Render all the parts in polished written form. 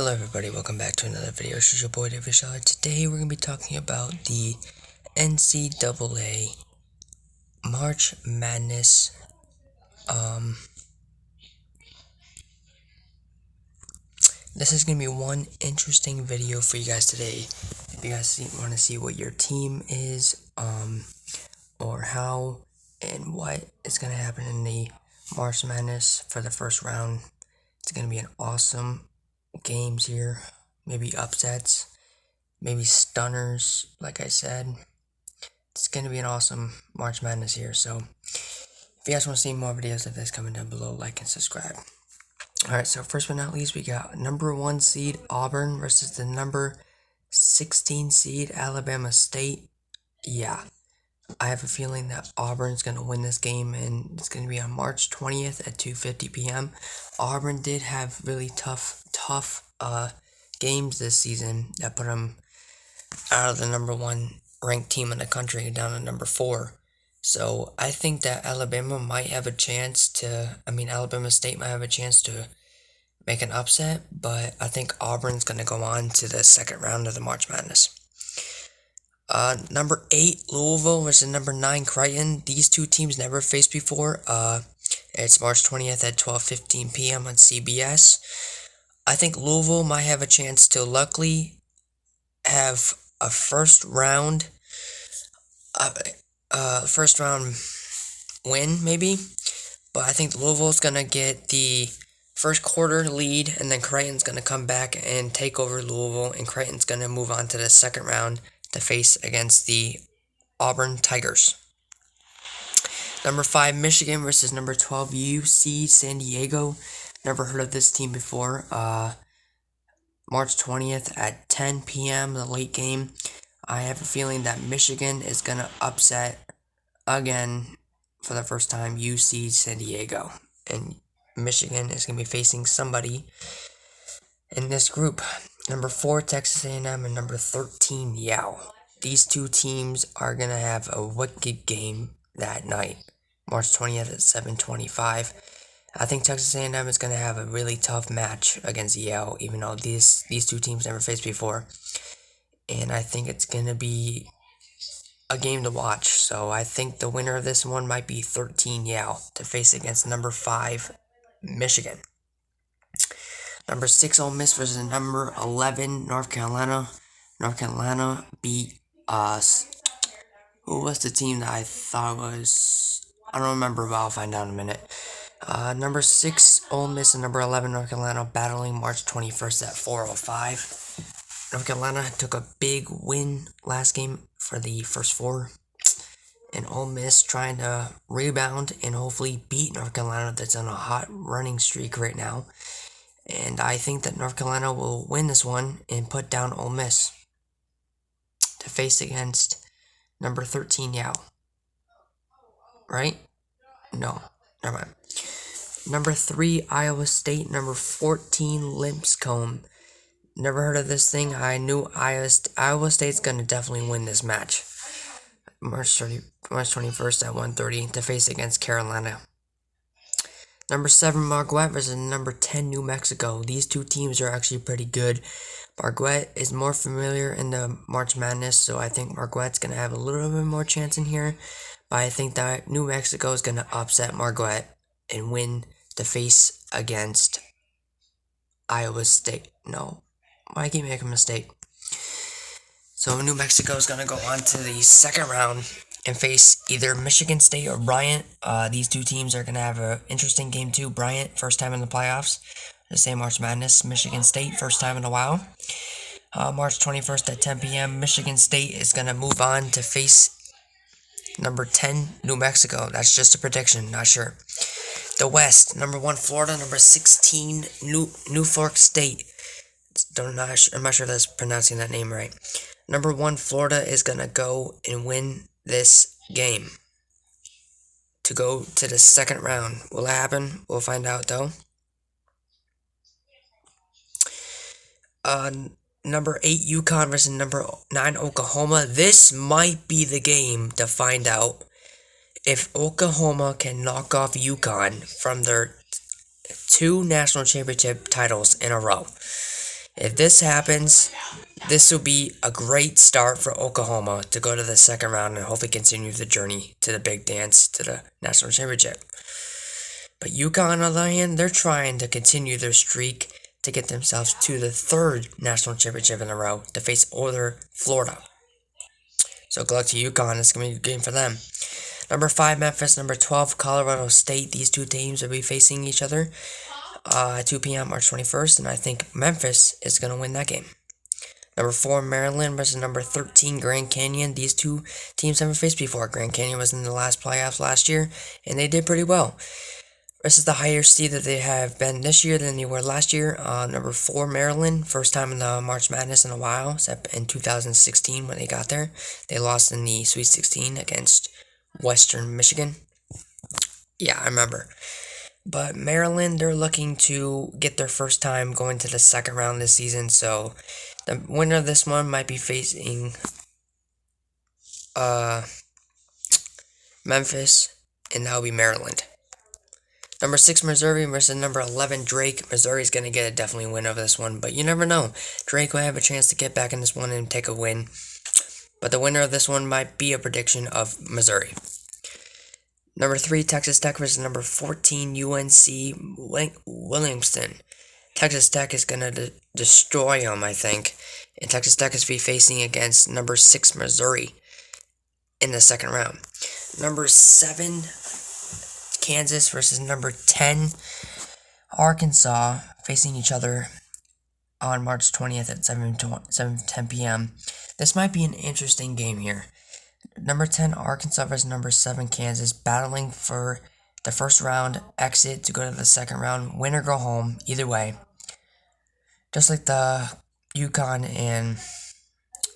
Hello everybody, welcome back to another video. This is your boy David Shaw. Today we're going to be talking about the NCAA March Madness. This is going to be one interesting video for you guys today. If you guys want to see what your team is, or how and what is going to happen in the March Madness for the first round. It's going to be an awesome games here, maybe upsets, maybe stunners. Like I said, it's going to be an awesome March Madness here. So if you guys want to see more videos of this, comment down below, like and subscribe. Alright, so first but not least, we got number 1 seed Auburn versus the number 16 seed Alabama State. Yeah, I have a feeling that Auburn's going to win this game, and it's going to be on March 20th at 2:50 p.m. Auburn did have really tough games this season that put them out of the number 1 ranked team in the country down to number 4. So I think that Alabama State might have a chance to make an upset, but I think Auburn's going to go on to the second round of the March Madness. Number 8, Louisville versus number 9, Creighton. These two teams never faced before. It's March 20th at 12:15 p.m. on CBS. I think Louisville might have a chance to luckily have a first round win, maybe. But I think Louisville's going to get the first quarter lead, and then Creighton's going to come back and take over Louisville, and Creighton's going to move on to the second round to face against the Auburn Tigers. Number 5, Michigan versus number 12, UC San Diego. Never heard of this team before. March 20th at 10 p.m., the late game. I have a feeling that Michigan is going to upset again for the first time UC San Diego. And Michigan is going to be facing somebody in this group. Number 4, Texas A&M, and number 13, Yale. These two teams are going to have a wicked game that night, March 20th at 7:25. I think Texas A&M is going to have a really tough match against Yale, even though these two teams never faced before. And I think it's going to be a game to watch. So I think the winner of this one might be 13 Yale to face against number 5 Michigan. Number 6 Ole Miss versus number 11 North Carolina. North Carolina beat us. Who was the team that I thought was? I don't remember, but I'll find out in a minute. Number 6 Ole Miss and number 11 North Carolina battling March 21st at 4:05. North Carolina took a big win last game for the first 4. And Ole Miss trying to rebound and hopefully beat North Carolina, that's on a hot running streak right now. And I think that North Carolina will win this one and put down Ole Miss to face against number 13 Yale. Right? No, never mind. Number 3 Iowa State, number 14 Lipscomb. Never heard of this thing. I knew Iowa State's going to definitely win this match. March 21st at 1:30 to face against Carolina. Number 7 Marquette versus number 10 New Mexico. These two teams are actually pretty good. Marquette is more familiar in the March Madness, so I think Marquette's going to have a little bit more chance in here. But I think that New Mexico is going to upset Marquette and win to face against Iowa State. No, I keep making a mistake. So New Mexico is going to go on to the second round and face either Michigan State or Bryant. These two teams are going to have an interesting game too. Bryant, first time in the playoffs. The same March Madness. Michigan State, first time in a while. March 21st at 10 p.m. Michigan State is going to move on to face number 10 New Mexico. That's just a prediction, not sure. The West, number 1 Florida, number 16 Norfolk State. I'm not sure if that's pronouncing that name right. Number 1 Florida is going to go and win this game to go to the second round. Will it happen? We'll find out though. Number 8 UConn versus number 9 Oklahoma. This might be the game to find out if Oklahoma can knock off UConn from their 2 national championship titles in a row. If this happens, this will be a great start for Oklahoma to go to the second round and hopefully continue the journey to the big dance to the national championship. But UConn, on the other hand, they're trying to continue their streak to get themselves to the third national championship in a row to face older Florida. So good luck to UConn. It's going to be a good game for them. Number 5, Memphis. Number 12, Colorado State. These two teams will be facing each other at 2 p.m. March 21st, and I think Memphis is going to win that game. Number 4, Maryland versus number 13, Grand Canyon. These two teams haven't faced before. Grand Canyon was in the last playoffs last year, and they did pretty well. This is the higher seed that they have been this year than they were last year. Number 4, Maryland. First time in the March Madness in a while, except in 2016 when they got there. They lost in the Sweet 16 against Western Michigan. Yeah, I remember. But Maryland, they're looking to get their first time going to the second round this season. So the winner of this one might be facing Memphis, and that will be Maryland. Number 6, Missouri versus number 11, Drake. Missouri's going to get a definitely win over this one, but you never know. Drake will have a chance to get back in this one and take a win. But the winner of this one might be a prediction of Missouri. Number 3, Texas Tech versus number 14, UNC Williamston. Texas Tech is going to destroy them, I think. And Texas Tech is be facing against number 6, Missouri in the second round. Number 7, Kansas versus number 10, Arkansas, facing each other on March 20th at 7:10 p.m. This might be an interesting game here. Number 10, Arkansas versus number 7, Kansas, battling for the first round exit to go to the second round. Win or go home, either way. Just like the UConn and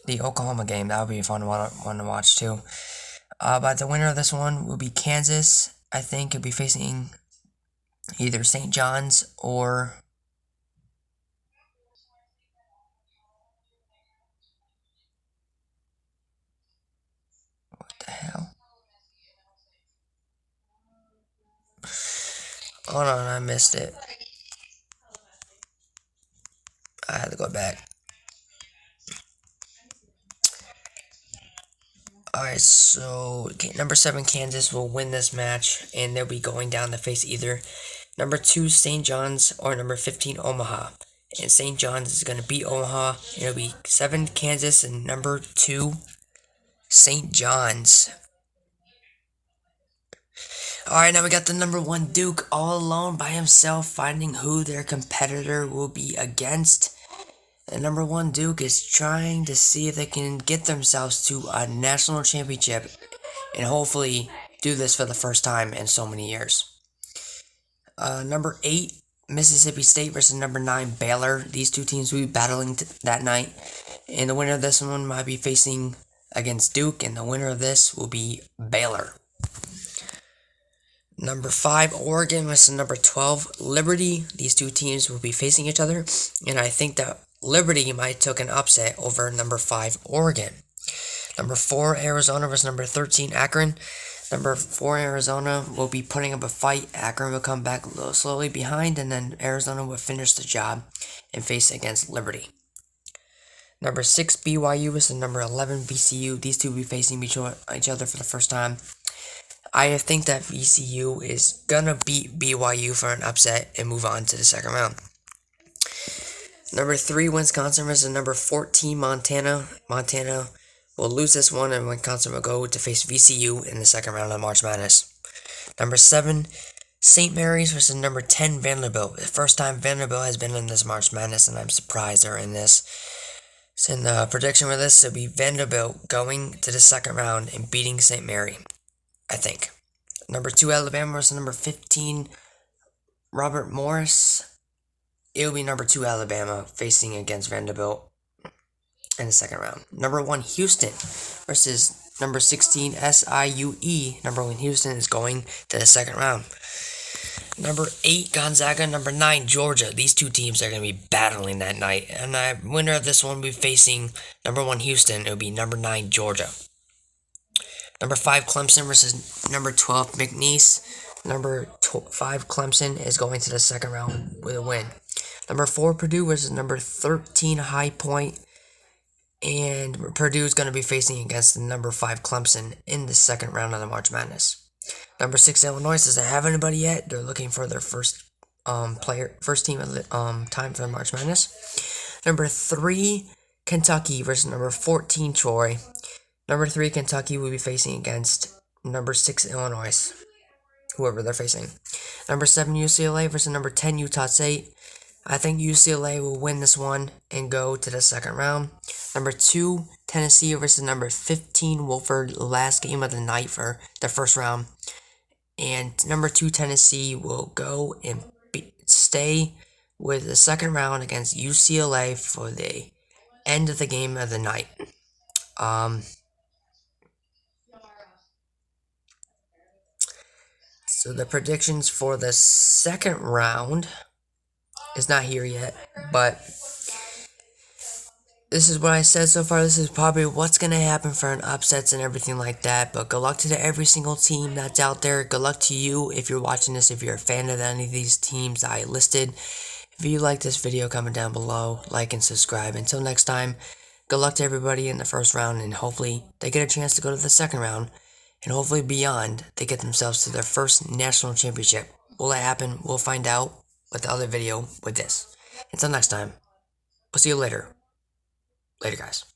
the Oklahoma game, that would be a fun one to watch too. But the winner of this one will be Kansas. I think it'll be facing either St. John's or what the hell? Hold on, I missed it. I had to go back. Alright, so number 7, Kansas will win this match, and they'll be going down to face either number 2, St. John's, or number 15, Omaha. And St. John's is going to beat Omaha, and it'll be 7, Kansas, and number 2, St. John's. Alright, now we got the number 1, Duke, all alone by himself, finding who their competitor will be against. And number 1, Duke, is trying to see if they can get themselves to a national championship and hopefully do this for the first time in so many years. Number 8, Mississippi State versus number 9, Baylor. These two teams will be battling that night. And the winner of this one might be facing against Duke, and the winner of this will be Baylor. Number 5, Oregon versus number 12, Liberty. These two teams will be facing each other, and I think that Liberty might took an upset over number 5, Oregon. Number 4, Arizona versus number 13, Akron. Number 4, Arizona will be putting up a fight. Akron will come back a little slowly behind, and then Arizona will finish the job and face against Liberty. Number 6, BYU versus number 11, VCU. These two will be facing each other for the first time. I think that VCU is going to beat BYU for an upset and move on to the second round. Number 3, Wisconsin versus number 14, Montana. Montana will lose this one, and Wisconsin will go to face VCU in the second round of March Madness. Number 7, St. Mary's versus number 10, Vanderbilt. The first time Vanderbilt has been in this March Madness, and I'm surprised they're in this. So in the prediction for this, it'll be Vanderbilt going to the second round and beating St. Mary, I think. Number 2, Alabama versus number 15, Robert Morris. It will be number 2, Alabama, facing against Vanderbilt in the second round. Number 1, Houston versus number 16, SIUE. Number 1, Houston is going to the second round. Number 8, Gonzaga. Number 9, Georgia. These two teams are going to be battling that night. And the winner of this one will be facing number 1, Houston. It will be number 9, Georgia. Number 5, Clemson versus number 12, McNeese. Number 5, Clemson is going to the second round with a win. Number 4, Purdue versus number 13, High Point. And Purdue is going to be facing against the number 5, Clemson in the second round of the March Madness. Number 6, Illinois doesn't have anybody yet. They're looking for their first team of the time for the March Madness. Number 3, Kentucky versus number 14, Troy. Number 3, Kentucky will be facing against number 6, Illinois, whoever they're facing. Number 7, UCLA versus number 10, Utah State. I think UCLA will win this one and go to the second round. Number 2, Tennessee versus number 15, Wolford, last game of the night for the first round. And number 2, Tennessee will go and stay with the second round against UCLA for the end of the game of the night. So the predictions for the second round is not here yet, but this is what I said so far. This is probably what's going to happen for an upsets and everything like that. But good luck to every single team that's out there. Good luck to you if you're watching this, if you're a fan of any of these teams I listed. If you like this video, comment down below, like and subscribe. Until next time, good luck to everybody in the first round, and hopefully they get a chance to go to the second round, and hopefully beyond, they get themselves to their first national championship. Will it happen? We'll find out with the other video with this. Until next time, we'll see you later. Later, guys.